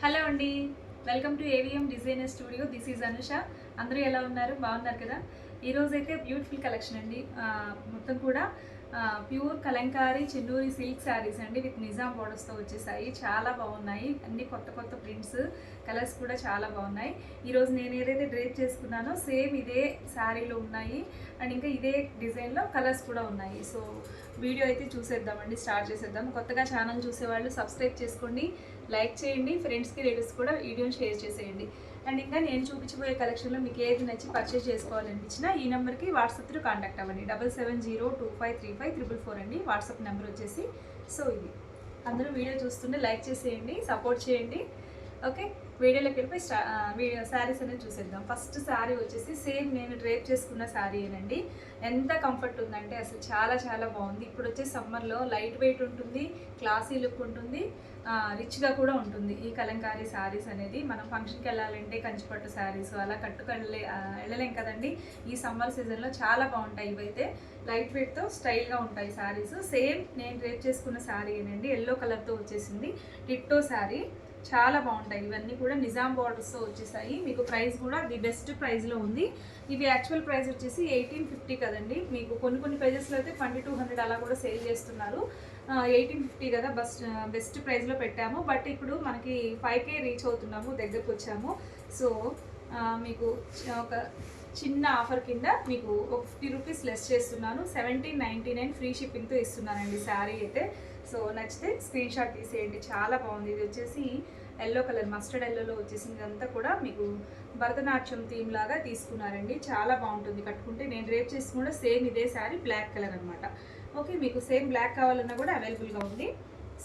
Hello అండి, welcome to AVM designer studio. This is Anusha. అందరూ ఎలా ఉన్నారు? బాగున్నారు కదా? ఈరోజైతే బ్యూటిఫుల్ కలెక్షన్ అండి. మొత్తం కూడా ప్యూర్ కలంకారీ చెన్నూరి సిల్క్ శారీస్ అండి, విత్ నిజాం బోర్డర్స్తో వచ్చేసాయి. చాలా బాగున్నాయి, అన్ని కొత్త కొత్త ప్రింట్స్, కలర్స్ కూడా చాలా బాగున్నాయి. ఈరోజు నేను ఏదైతే డ్రేప్ చేసుకున్నానో సేమ్ ఇదే శారీలో ఉన్నాయి, అండ్ ఇంకా ఇదే డిజైన్లో కలర్స్ కూడా ఉన్నాయి. సో వీడియో అయితే చూసేద్దామండి, స్టార్ట్ చేసేద్దాం. కొత్తగా ఛానల్ చూసేవాళ్ళు సబ్స్క్రైబ్ చేసుకోండి, లైక్ చేయండి, ఫ్రెండ్స్కి రిలేటివ్స్ కూడా వీడియోని షేర్ చేసేయండి. అండ్ ఇంకా నేను చూపించబోయే కలెక్షన్లో మీకు ఏది నచ్చి పర్చేస్ చేసుకోవాలనిపించినా ఈ నెంబర్కి వాట్సాప్ త్రూ కాంటాక్ట్ అవ్వండి. 7702535444 అండి వాట్సాప్ నెంబర్ వచ్చేసి. సో ఇది అందరూ వీడియో చూస్తుంటే లైక్ చేసేయండి, సపోర్ట్ చేయండి. ఓకే, వీడియోలోకి వెళ్ళిపోయి శారీస్ అనేది చూసేద్దాం. ఫస్ట్ శారీ వచ్చేసి సేమ్ నేను డ్రేప్ చేసుకున్న శారీ ఏనండి. ఎంత కంఫర్ట్ ఉందంటే అసలు చాలా చాలా బాగుంది. ఇప్పుడు వచ్చే సమ్మర్లో లైట్ వెయిట్ ఉంటుంది, క్లాసీ లుక్ ఉంటుంది, రిచ్గా కూడా ఉంటుంది. ఈ కలంకారీ శారీస్ అనేది మనం ఫంక్షన్కి వెళ్ళాలంటే కంచిపట్టు శారీస్ అలా వెళ్ళలేం కదండి. ఈ సమ్మర్ సీజన్లో చాలా బాగుంటాయి. ఇవైతే లైట్ వెయిట్తో స్టైల్గా ఉంటాయి శారీస్. సేమ్ నేను డ్రేప్ చేసుకున్న శారీ ఏనండి, ఎల్లో కలర్తో వచ్చేసింది. డిట్టో శారీ, చాలా బాగుంటాయి. ఇవన్నీ కూడా నిజాం బార్డర్స్తో వచ్చేసాయి. మీకు ప్రైస్ కూడా ది బెస్ట్ ప్రైస్లో ఉంది. ఇవి యాక్చువల్ ప్రైస్ వచ్చేసి 1850 కదండి. మీకు కొన్ని ప్రైజెస్లో అయితే 2200 అలా కూడా సేల్ చేస్తున్నారు. 1850 కదా, బెస్ట్ ప్రైస్లో పెట్టాము. బట్ ఇప్పుడు మనకి 5K రీచ్ అవుతున్నాము, దగ్గరకు వచ్చాము. సో మీకు ఒక చిన్న ఆఫర్ కింద మీకు ఒక 50 రూపీస్ లెస్ చేస్తున్నాను. 1799 ఫ్రీ షిప్పింగ్తో ఇస్తున్నానండి శారీ అయితే. సో నచ్చితే స్క్రీన్ షాట్ తీసేయండి. చాలా బాగుంది. ఇది వచ్చేసి ఎల్లో కలర్, మస్టర్డ్ ఎల్లోలో వచ్చేసింది. ఇదంతా కూడా మీకు భరతనాట్యం థీమ్ లాగా తీసుకున్నారండి. చాలా బాగుంటుంది కట్టుకుంటే. నేను రేప్ చేసి కూడా సేమ్ ఇదే శారీ, బ్లాక్ కలర్ అనమాట. ఓకే, మీకు సేమ్ బ్లాక్ కావాలన్నా కూడా అవైలబుల్గా ఉంది.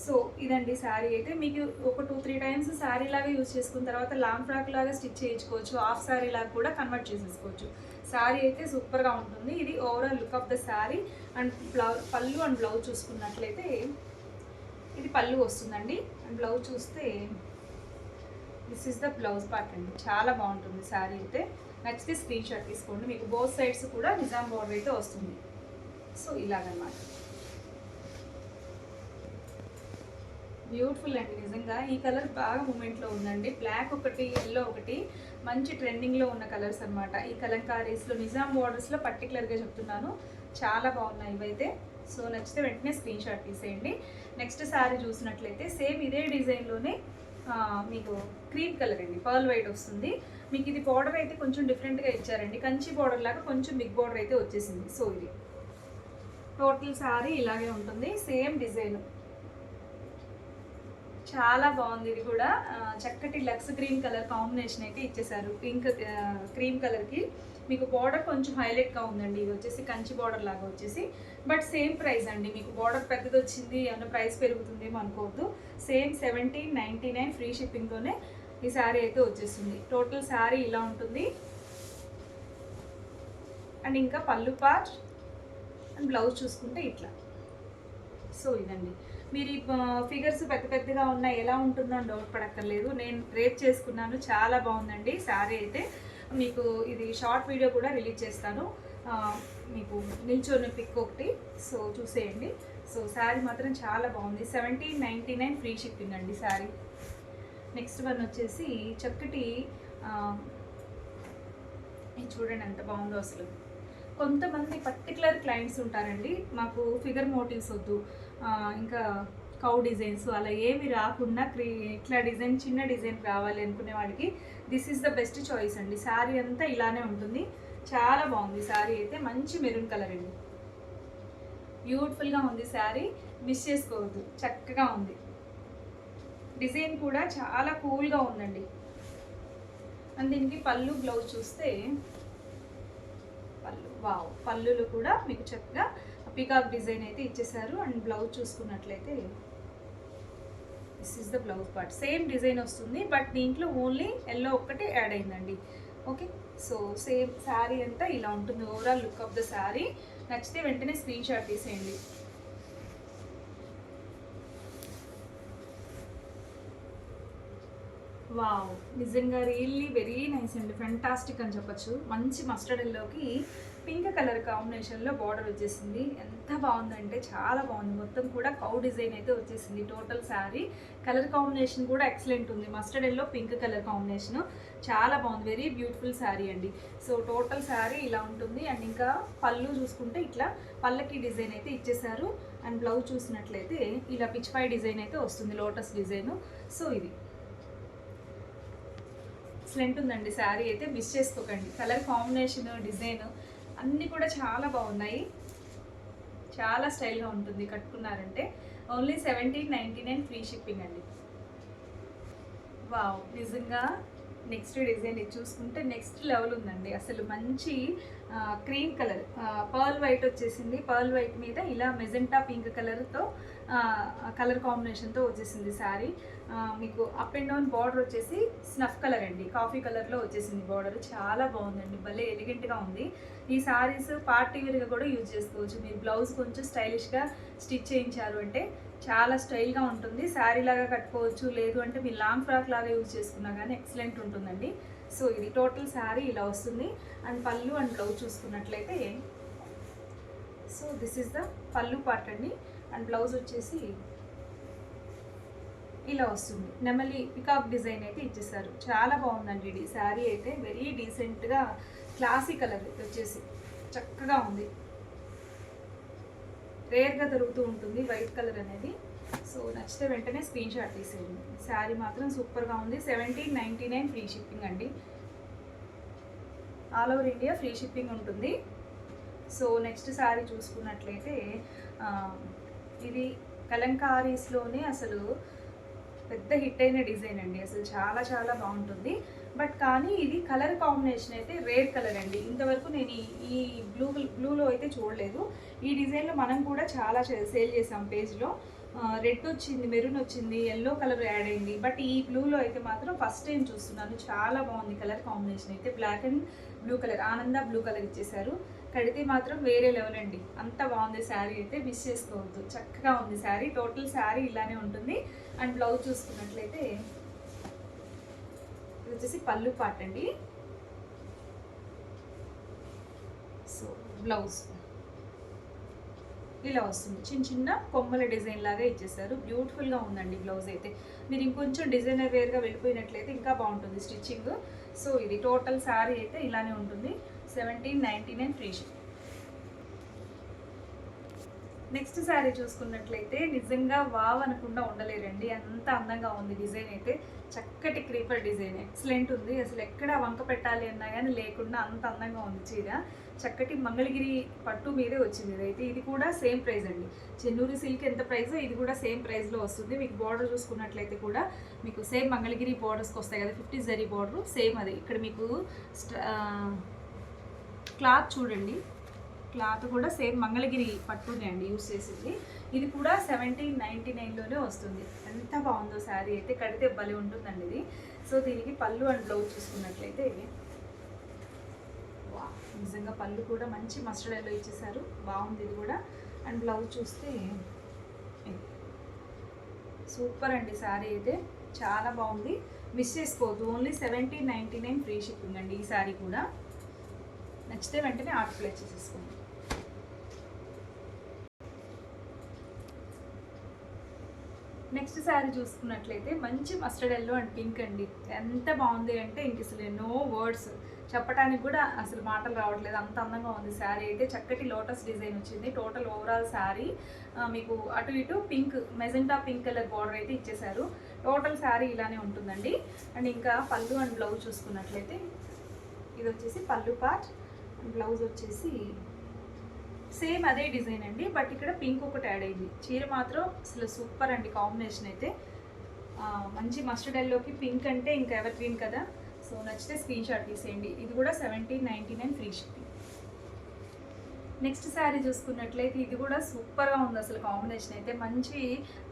సో ఇదండి శారీ అయితే. మీకు ఒక 2-3 టైమ్స్ శారీ లాగా యూజ్ చేసుకున్న తర్వాత లాంగ్ ఫ్రాక్ లాగా స్టిచ్ చేయించుకోవచ్చు, హాఫ్ శారీ లాగా కూడా కన్వర్ట్ చేసేసుకోవచ్చు. శారీ అయితే సూపర్గా ఉంటుంది. ఇది overall look of the sari. And పళ్ళు అండ్ బ్లౌజ్ చూసుకున్నట్లయితే ఇది పళ్ళు వస్తుందండి. అండ్ బ్లౌజ్ చూస్తే this is the blouse part అండి. చాలా బాగుంటుంది శారీ అయితే. నచ్చితే స్క్రీన్ షాట్ తీసుకోండి. మీకు బోత్ సైడ్స్ కూడా నిజాం బోర్డర్ అయితే వస్తుంది. సో ఇలాగనమాట. బ్యూటిఫుల్ అండి నిజంగా. ఈ కలర్ బాగా మూమెంట్లో ఉందండి. బ్లాక్ ఒకటి, ఎల్లో ఒకటి మంచి ట్రెండింగ్లో ఉన్న కలర్స్ అనమాట. ఈ కలంకారీస్లో నిజాం బోర్డర్స్లో పర్టికులర్గా చెప్తున్నాను. చాలా బాగున్నాయి ఇవైతే. సో నచ్చితే వెంటనే స్క్రీన్ షాట్ తీసేయండి. నెక్స్ట్ శారీ చూసినట్లయితే సేమ్ ఇదే డిజైన్లోనే మీకు క్రీమ్ కలర్ అండి, పర్ల్ వైట్ వస్తుంది. మీకు ఇది బార్డర్ అయితే కొంచెం డిఫరెంట్గా ఇచ్చారండి. కంచి బార్డర్ లాగా కొంచెం బిగ్ బార్డర్ అయితే వచ్చేసింది. సో ఇది టోటల్ శారీ ఇలాగే ఉంటుంది, సేమ్ డిజైన్. చాలా బాగుంది. ఇది కూడా చక్కటి లక్స్ గ్రీన్ కలర్ కాంబినేషన్ అయితే ఇచ్చేసారు. పింక్ క్రీమ్ కలర్కి మీకు బార్డర్ కొంచెం హైలైట్గా ఉందండి. ఇది వచ్చేసి కంచి బార్డర్ లాగా వచ్చేసి, బట్ సేమ్ ప్రైస్ అండి. మీకు బార్డర్ పెద్దది వచ్చింది, ఏమన్నా ప్రైస్ పెరుగుతుందేమో అనుకోవద్దు. సేమ్ 1799 ఫ్రీ షిప్పింగ్తోనే ఈ శారీ అయితే వచ్చేస్తుంది. టోటల్ శారీ ఇలా ఉంటుంది. అండ్ ఇంకా పళ్ళు పార్ట్ అండ్ బ్లౌజ్ చూసుకుంటే ఇట్లా. సో ఇదండి. మీరు ఈ ఫిగర్స్ పెద్ద పెద్దగా ఉన్నాయి, ఎలా ఉంటుందో అని డౌట్ పడక్కర్లేదు. నేను రేప్ చేసుకున్నాను, చాలా బాగుందండి శారీ అయితే. మీకు ఇది షార్ట్ వీడియో కూడా రిలీజ్ చేస్తాను, మీకు నిల్చొని పిక్ ఒకటి. సో చూసేయండి. సో శారీ మాత్రం చాలా బాగుంది. 1799 ఫ్రీ షిప్పింగ్ అండి శారీ. నెక్స్ట్ వన్ వచ్చేసి చక్కటి ఇది చూడండి ఎంత బాగుందో అసలు. కొంతమంది పర్టికులర్ క్లయింట్స్ ఉంటారండి, మాకు ఫిగర్ మోటివ్స్ వద్దు, ఇంకా కౌ డిజైన్స్ అలా ఏమి రాకుండా ఇట్లా డిజైన్, చిన్న డిజైన్ కావాలి అనుకునే వాళ్ళకి this is the best choice అండి. శారీ అంతా ఇలానే ఉంటుంది. చాలా బాగుంది శారీ అయితే. మంచి మెరూన్ కలర్ అండి, బ్యూటిఫుల్గా ఉంది శారీ. మిస్ చేసుకోవద్దు, చక్కగా ఉంది. డిజైన్ కూడా చాలా కూల్గా ఉందండి. అండ్ దీనికి పళ్ళు బ్లౌజ్ చూస్తే పళ్ళులు కూడా మీకు చక్కగా పికాక్ డిజైన్ అయితే ఇచ్చేసారు. అండ్ బ్లౌజ్ చూసుకున్నట్లయితే this is the blouse part. Same design వస్తుంది, బట్ దీంట్లో ఓన్లీ ఎల్లో ఒక్కటే యాడ్ అయిందండి. ఓకే, సో సేమ్ శారీ అంతా ఇలా ఉంటుంది. Overall look of the sari. నచ్చితే వెంటనే స్క్రీన్ షాట్ తీసేయండి. వావ్, నిజంగా రియల్లీ వెరీ నైస్ అండి, ఫెంటాస్టిక్ అని చెప్పచ్చు. మంచి మస్టర్డ్ ఎల్లోకి పింక్ కలర్ కాంబినేషన్లో బార్డర్ వచ్చేసింది. ఎంత బాగుందంటే చాలా బాగుంది. మొత్తం కూడా కౌ డిజైన్ అయితే వచ్చేసింది. టోటల్ శారీ కలర్ కాంబినేషన్ కూడా ఎక్సలెంట్ ఉంది. Mustard yellow pink colour combination చాలా బాగుంది. వెరీ బ్యూటిఫుల్ శారీ అండి. సో టోటల్ శారీ ఇలా ఉంటుంది. అండ్ ఇంకా పళ్ళు చూసుకుంటే ఇట్లా పళ్ళకి డిజైన్ అయితే ఇచ్చేసారు. అండ్ బ్లౌజ్ చూసినట్లయితే ఇలా పిచ్పై డిజైన్ అయితే వస్తుంది, లోటస్ డిజైన్. సో ఇది ఎక్సలెంట్ ఉందండి శారీ అయితే, మిస్ చేసుకోకండి. కలర్ కాంబినేషన్, డిజైన్ అన్నీ కూడా చాలా బాగున్నాయి. చాలా స్టైల్గా ఉంటుంది కట్టుకున్నారంటే. ఓన్లీ 1799 ఫ్రీ షిప్పింగ్ అండి. వావ్, నిజంగా నెక్స్ట్ డిజైన్ ఇది చూసుకుంటే నెక్స్ట్ లెవెల్ ఉందండి. అసలు మంచి క్రీమ్ కలర్, పర్ల్ వైట్ వచ్చేసింది. పర్ల్ వైట్ మీద ఇలా మెజెంటా పింక్ కలర్తో కలర్ కాంబినేషన్తో వచ్చేసింది శారీ. మీకు అప్ అండ్ డౌన్ బార్డర్ వచ్చేసి స్నఫ్ కలర్ అండి, కాఫీ కలర్లో వచ్చేసింది బార్డర్. చాలా బాగుందండి, భలే ఎలిగెంట్గా ఉంది. ఈ శారీస్ పార్టీ వేర్గా కూడా యూజ్ చేసుకోవచ్చు. మీరు బ్లౌజ్ కొంచెం స్టైలిష్గా స్టిచ్ చేయించారు అంటే చాలా స్టైల్గా ఉంటుంది. శారీ లాగా కట్టుకోవచ్చు, లేదు అంటే మీరు లాంగ్ ఫ్రాక్ లాగా యూజ్ చేసుకున్నా కానీ ఎక్సలెంట్ ఉంటుందండి. సో ఇది టోటల్ శారీ ఇలా వస్తుంది. అండ్ పళ్ళు అండ్ బ్లౌజ్ చూసుకున్నట్లయితే, సో దిస్ ఈస్ ద పళ్ళు పార్ట్ అండి. అండ్ బ్లౌజ్ వచ్చేసి ఇలా వస్తుంది. నెమలి పికాక్ డిజైన్ అయితే ఇచ్చేసారు. చాలా బాగుందండి ఇది శారీ అయితే. వెరీ డీసెంట్గా క్లాసీ కలర్ వచ్చేసి చక్కగా ఉంది. రేర్గా దొరుకుతూ ఉంటుంది వైట్ కలర్ అనేది. సో నచ్చితే వెంటనే స్క్రీన్ షాట్ తీసేయండి. శారీ మాత్రం సూపర్గా ఉంది. 1799 ఫ్రీ షిప్పింగ్ అండి. All over India free shipping ఉంటుంది. సో నెక్స్ట్ శారీ చూసుకున్నట్లయితే ఇది కలంకారీస్లోనే అసలు పెద్ద హిట్ అయిన డిజైన్ అండి. అసలు చాలా చాలా బాగుంటుంది. బట్ కానీ ఇది కలర్ కాంబినేషన్ అయితే రేర్ కలర్ అండి. ఇంతవరకు నేను ఈ బ్లూలో అయితే చూడలేదు. ఈ డిజైన్లో మనం కూడా చాలా సేల్ చేసాం పేజ్లో. రెడ్ వచ్చింది, మెరూన్ వచ్చింది, ఎల్లో కలర్ యాడ్ అయింది. బట్ ఈ బ్లూలో అయితే మాత్రం ఫస్ట్ టైం చూస్తున్నాను. చాలా బాగుంది కలర్ కాంబినేషన్ అయితే. బ్లాక్ అండ్ బ్లూ కలర్, ఆనంద బ్లూ కలర్ ఇచ్చేసారు. కడితే మాత్రం వేరే లెవెల్ అండి. అంత బాగుంది శారీ అయితే, మిస్ చేసుకోవద్దు. చక్కగా ఉంది శారీ. టోటల్ శారీ ఇలానే ఉంటుంది. అండ్ బ్లౌజ్ చూసుకున్నట్లయితే ఇది వచ్చేసి పళ్ళు పార్ట్ అండి. సో బ్లౌజ్ ఇలా వస్తుంది. చిన్న చిన్న కొమ్మల డిజైన్ లాగా ఇచ్చేసారు. బ్యూటిఫుల్గా ఉందండి బ్లౌజ్ అయితే. మీరు ఇంకొంచెం డిజైనర్ వేర్గా వెళ్ళిపోయినట్లయితే ఇంకా బాగుంటుంది స్టిచ్చింగ్. సో ఇది టోటల్ శారీ అయితే ఇలానే ఉంటుంది. 1799 ఫ్రీ షిప్. నెక్స్ట్ శారీ చూసుకున్నట్లయితే నిజంగా వావ్ అనకుండా ఉండలేరండి. అంత అందంగా ఉంది డిజైన్ అయితే. చక్కటి క్రీపర్ డిజైన్ ఎక్సలెంట్ ఉంది. అసలు ఎక్కడ వంక పెట్టాలి అన్నా కానీ లేకుండా అంత అందంగా ఉంది చీర. చక్కటి మంగళగిరి పట్టు మీదే వచ్చింది ఇదైతే. ఇది కూడా సేమ్ ప్రైస్ అండి. చెన్నూరు సిల్క్ ఎంత ప్రైస్, ఇది కూడా సేమ్ ప్రైస్లో వస్తుంది. మీకు బార్డర్ చూసుకున్నట్లయితే కూడా మీకు సేమ్ మంగళగిరి బార్డర్స్కి వస్తాయి కదా, 50 జరీ బార్డర్ సేమ్ అదే. ఇక్కడ మీకు క్లాత్ చూడండి, క్లాత్ కూడా సేమ్ మంగళగిరి పట్టునే అండి యూస్ చేసింది. ఇది కూడా 1799లోనే వస్తుంది. ఎంత బాగుందో శారీ అయితే, కడితే భలే ఉంటుందండి ఇది. సో దీనికి పళ్ళు అండ్ బ్లౌజ్ చూసుకున్నట్లయితే నిజంగా పళ్ళు కూడా మంచి మస్టర్డ్ ఎల్లో ఇచ్చేసారు. బాగుంది ఇది కూడా. అండ్ బ్లౌజ్ చూస్తే సూపర్ అండి శారీ అయితే, చాలా బాగుంది. మిస్ చేసుకోవద్దు. ఓన్లీ 1799 ఫ్రీ షిప్పింగ్ అండి ఈ శారీ కూడా. నచ్చితే వెంటనే ఆర్డర్ ప్లేస్ చేసేసుకోండి. నెక్స్ట్ శారీ చూసుకున్నట్లయితే మంచి మస్టర్డ్ ఎల్లో అండ్ పింక్ అండి. ఎంత బాగుంది అంటే ఇంక అసలు నో వర్డ్స్, చెప్పడానికి కూడా అసలు మాటలు రావట్లేదు. అంత అందంగా ఉంది శారీ అయితే. చక్కటి లోటస్ డిజైన్ వచ్చింది. టోటల్ ఓవరాల్ శారీ మీకు అటు ఇటు pink, magenta pink colour border అయితే ఇచ్చేసారు. టోటల్ శారీ ఇలానే ఉంటుందండి. అండ్ ఇంకా పళ్ళు అండ్ బ్లౌజ్ చూసుకున్నట్లయితే ఇది వచ్చేసి పళ్ళు పార్ట్, బ్లౌజ్ వచ్చేసి సేమ్ అదే డిజైన్ అండి. బట్ ఇక్కడ పింక్ ఒకటి యాడ్ అయింది. చీర మాత్రం అసలు సూపర్ అండి. కాంబినేషన్ అయితే మంచి మస్టర్డ్ ఎల్లోకి పింక్ అంటే ఇంకా ఎవర్ గ్రీన్ కదా. సో నచ్చితే స్క్రీన్ షాట్ తీసేయండి. ఇది కూడా 1799 ఫ్రీ షిప్పింగ్. నెక్స్ట్ శారీ చూసుకున్నట్లయితే ఇది కూడా సూపర్గా ఉంది అసలు. కాంబినేషన్ అయితే మంచి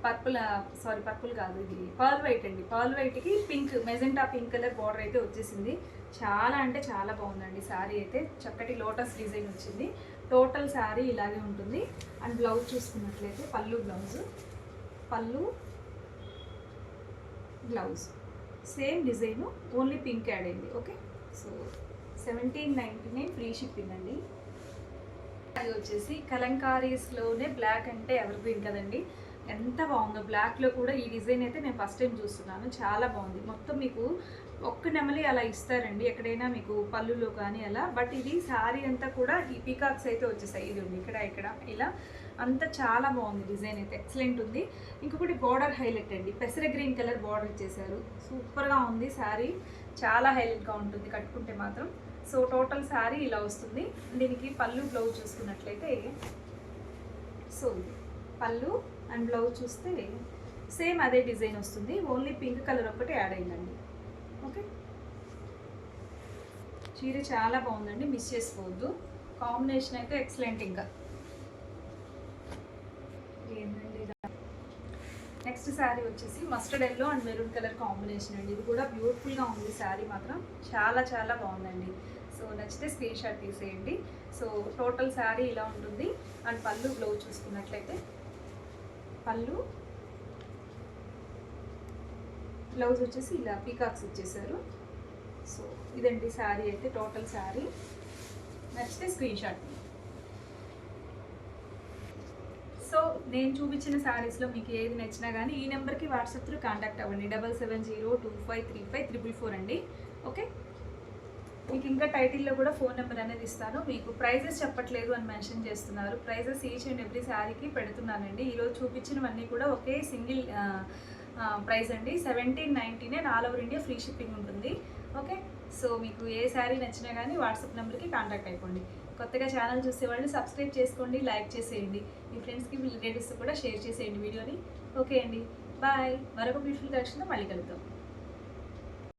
పర్పుల్ కాదు, ఇది పర్ల్ వైట్ అండి. పర్ల్ వైట్కి pink, magenta pink colour border అయితే వచ్చేసింది. చాలా అంటే చాలా బాగుందండి శారీ అయితే. చక్కటి లోటస్ డిజైన్ వచ్చింది. టోటల్ శారీ ఇలాగే ఉంటుంది. అండ్ బ్లౌజ్ చూసుకున్నట్లయితే పళ్ళు blouse same design, only pink add అయింది. ఓకే, సో 1799 ఫ్రీ షిప్పింగ్ అండి. అది వచ్చేసి కలంకారీస్లోనే బ్లాక్ అంటే ఎవర్ గ్రీన్ కదండి, ఎంత బాగుందో. బ్లాక్లో కూడా ఈ డిజైన్ అయితే నేను ఫస్ట్ టైం చూస్తున్నాను, చాలా బాగుంది. మొత్తం మీకు ఒక్క నెమలి అలా ఇస్తారండి ఎక్కడైనా మీకు పళ్ళులో కానీ అలా, బట్ ఇది శారీ అంతా కూడా ఈ పీకాక్స్ అయితే వచ్చేసాయి. ఇది ఉంది ఇక్కడ ఇలా అంతా చాలా బాగుంది. డిజైన్ అయితే ఎక్సలెంట్ ఉంది. ఇంకొకటి బార్డర్ హైలైట్ అండి, పెసర గ్రీన్ కలర్ బార్డర్ ఇచ్చేసారు, సూపర్గా ఉంది. శారీ చాలా హైలైట్గా ఉంటుంది కట్టుకుంటే మాత్రం. సో టోటల్ శారీ ఇలా వస్తుంది. దీనికి పళ్ళు బ్లౌజ్ చూసుకున్నట్లయితే, సో ఇది పళ్ళు అండ్ బ్లౌజ్ చూస్తే సేమ్ అదే డిజైన్ వస్తుంది, ఓన్లీ పింక్ కలర్ ఒకటి యాడ్ అయిందండి. ఓకే, చీర చాలా బాగుందండి, మిస్ చేసుకోవద్దు. కాంబినేషన్ అయితే ఎక్సలెంట్. ఇంకా ఏంటండి నెక్స్ట్ శారీ వచ్చేసి mustard yellow and maroon colour combination అండి. ఇది కూడా బ్యూటిఫుల్గా ఉంది. శారీ మాత్రం చాలా చాలా బాగుందండి. సో నచ్చితే స్క్రీన్ షాట్ తీసేయండి. సో టోటల్ శారీ ఇలా ఉంటుంది. అండ్ పళ్ళు బ్లౌజ్ చూసుకున్నట్లయితే, పళ్ళు బ్లౌజ్ వచ్చేసి ఇలా పీకాక్స్ ఇచ్చేసారు. సో ఇదండి శారీ అయితే, టోటల్ శారీ. నచ్చితే స్క్రీన్ షాట్. సో నేను చూపించిన శారీస్లో మీకు ఏది నచ్చినా కానీ ఈ నెంబర్కి వాట్సాప్ త్రూ కాంటాక్ట్ అవ్వండి. 7702535444 అండి. ఓకే, మీకు ఇంకా టైటిల్లో కూడా ఫోన్ నెంబర్ అనేది ఇస్తాను. మీకు ప్రైజెస్ చెప్పట్లేదు అని మెన్షన్ చేస్తున్నారు. ప్రైజెస్ ఈచ్ అండ్ ఎవ్రీ శారీకి పెడుతున్నానండి. ఈరోజు చూపించినవన్నీ కూడా ఒకే సింగిల్ ప్రైస్ అండి, 1790 all over India free shipping ఉంటుంది. ఓకే, సో మీకు ఏ శారీ నచ్చినా కానీ వాట్సాప్ నెంబర్కి కాంటాక్ట్ అయిపోండి. కొత్తగా ఛానల్ చూసేవాళ్ళు సబ్స్క్రైబ్ చేసుకోండి, లైక్ చేసేయండి, మీ ఫ్రెండ్స్కి మీ రిలేటివ్స్ కూడా షేర్ చేసేయండి వీడియోని. ఓకే అండి, బాయ్. మరొక బ్యూటిఫుల్ కలెక్షన్తో మళ్ళీ కలుద్దాం.